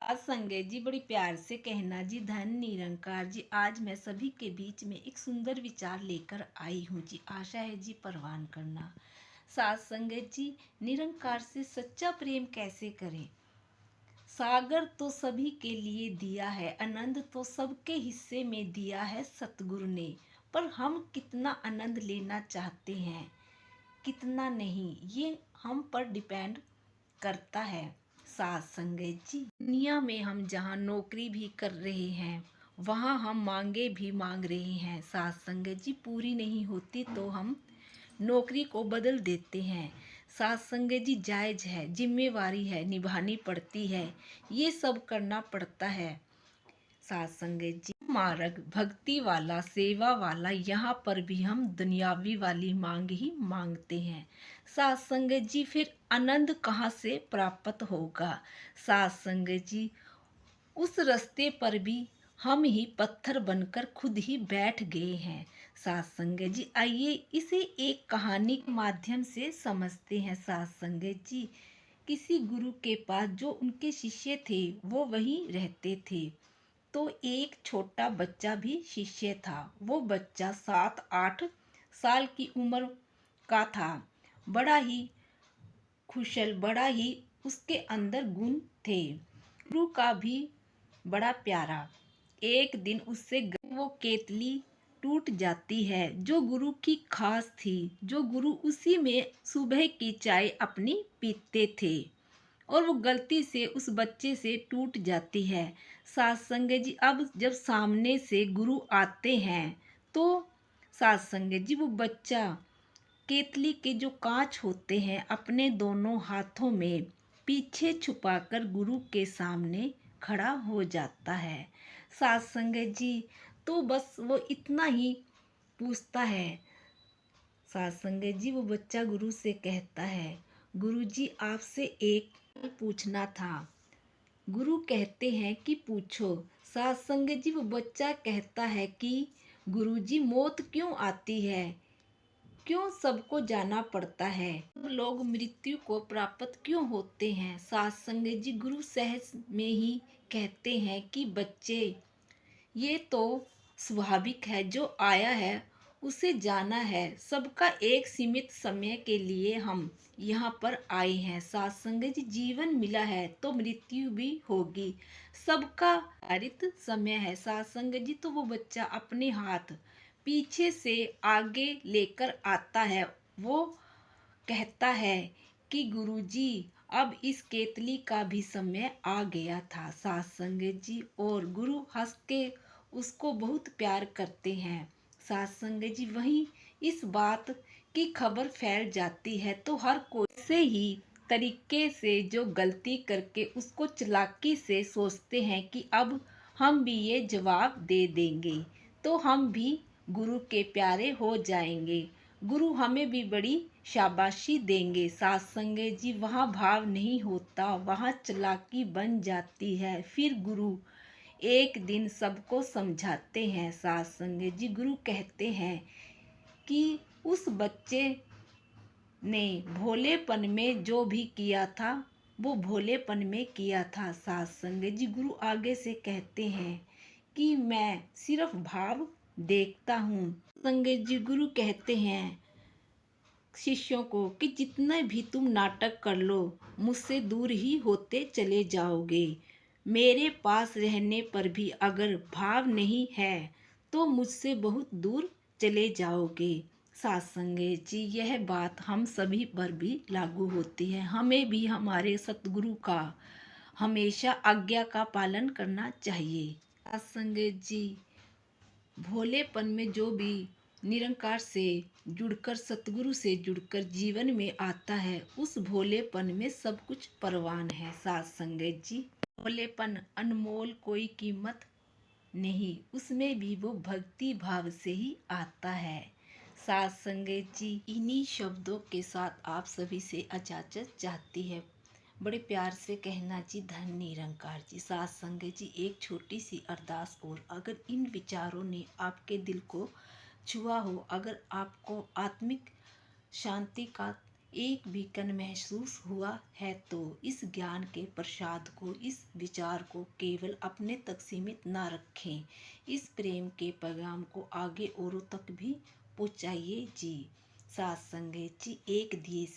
आज संगत जी बड़ी प्यार से कहना जी धन निरंकार जी। आज मैं सभी के बीच में एक सुंदर विचार लेकर आई हूँ जी। आशा है जी परवान करना। साथ संगत जी, निरंकार से सच्चा प्रेम कैसे करें। सागर तो सभी के लिए दिया है, आनंद तो सबके हिस्से में दिया है सतगुरु ने। पर हम कितना आनंद लेना चाहते हैं, कितना नहीं, ये हम पर डिपेंड करता है। साथ संगत जी, दुनिया में हम जहाँ नौकरी भी कर रहे हैं, वहाँ हम मांगे भी मांग रहे हैं। साथ संगत जी, पूरी नहीं होती तो हम नौकरी को बदल देते हैं। साथ संगत जी, जायज़ है, जिम्मेवारी है, निभानी पड़ती है, ये सब करना पड़ता है। साथ संगत जी, मार्ग भक्ति वाला, सेवा वाला, यहाँ पर भी हम दुनियावी वाली मांग ही मांगते हैं। साथ संगत जी, फिर आनंद कहाँ से प्राप्त होगा। साथ संगत जी, उस रास्ते पर भी हम ही पत्थर बनकर खुद ही बैठ गए हैं। साथ संगत जी, आइए इसे एक कहानी के माध्यम से समझते हैं। साथ संगत जी, किसी गुरु के पास जो उनके शिष्य थे वो वहीं रहते थे। तो एक छोटा बच्चा भी शिष्य था। वो बच्चा 7-8 साल की उम्र का था। बड़ा ही खुशल, बड़ा ही उसके अंदर गुण थे। गुरु का भी बड़ा प्यारा। एक दिन उससे वो केतली टूट जाती है जो गुरु की खास थी, जो गुरु उसी में सुबह की चाय अपनी पीते थे, और वो गलती से उस बच्चे से टूट जाती है। साथ संगत जी, अब जब सामने से गुरु आते हैं तो साथ संगत जी, वो बच्चा केतली के जो कांच होते हैं अपने दोनों हाथों में पीछे छुपाकर गुरु के सामने खड़ा हो जाता है। साथ संगत जी, तो बस वो इतना ही पूछता है। साथ संगत जी, वो बच्चा गुरु से कहता है, गुरु जी आपसे एक पूछना था। गुरु कहते हैं कि पूछो। साथ संगत जी, वो बच्चा कहता है कि गुरुजी, मौत क्यों आती है, क्यों सबको जाना पड़ता है, लोग मृत्यु को प्राप्त क्यों होते हैं। साथ संगत जी, गुरु सहज में ही कहते हैं कि बच्चे, ये तो स्वाभाविक है, जो आया है उसे जाना है। सबका एक सीमित समय के लिए हम यहाँ पर आए हैं। साथ संगत जी, जीवन मिला है तो मृत्यु भी होगी, सबका निर्धारित समय है। साथ संगत जी, तो वो बच्चा अपने हाथ पीछे से आगे लेकर आता है। वो कहता है कि गुरुजी, अब इस केतली का भी समय आ गया था। साथ संगत जी, और गुरु हंस के उसको बहुत प्यार करते हैं। साथ संगत जी, वहीं इस बात की खबर फैल जाती है तो हर कोई से ही तरीके से जो गलती करके उसको चालाकी से सोचते हैं कि अब हम भी ये जवाब दे देंगे तो हम भी गुरु के प्यारे हो जाएंगे, गुरु हमें भी बड़ी शाबाशी देंगे। साथ संगत जी, वहाँ भाव नहीं होता, वहाँ चालाकी बन जाती है। फिर गुरु एक दिन सबको समझाते हैं। साथ संगत जी, गुरु कहते हैं कि उस बच्चे ने भोलेपन में जो भी किया था वो भोलेपन में किया था। साथ संगत जी, गुरु आगे से कहते हैं कि मैं सिर्फ भाव देखता हूँ। संगत जी, गुरु कहते हैं शिष्यों को कि जितने भी तुम नाटक कर लो, मुझसे दूर ही होते चले जाओगे। मेरे पास रहने पर भी अगर भाव नहीं है तो मुझसे बहुत दूर चले जाओगे। साथ संगत जी, यह बात हम सभी पर भी लागू होती है। हमें भी हमारे सतगुरु का हमेशा आज्ञा का पालन करना चाहिए। साथ संगत जी, भोलेपन में जो भी निरंकार से जुड़कर, सतगुरु से जुड़कर जीवन में आता है, उस भोलेपन में सब कुछ परवान है। साथ संगत जी, भोलेपन अनमोल, कोई कीमत नहीं, उसमें भी वो भक्ति भाव से ही आता है। साथ संगत जी, इन्हीं शब्दों के साथ आप सभी से इजाजत चाहती है। बड़े प्यार से कहना जी धन निरंकार जी। साथ संगत जी, एक छोटी सी अरदास और, अगर इन विचारों ने आपके दिल को छुआ हो, अगर आपको आत्मिक शांति का एक भी कण महसूस हुआ है तो इस ज्ञान के प्रसाद को, इस विचार को केवल अपने तक सीमित ना रखें। इस प्रेम के पैगाम को आगे औरों तक भी पहुँचाइए जी। साथ संगत जी, एक दिए से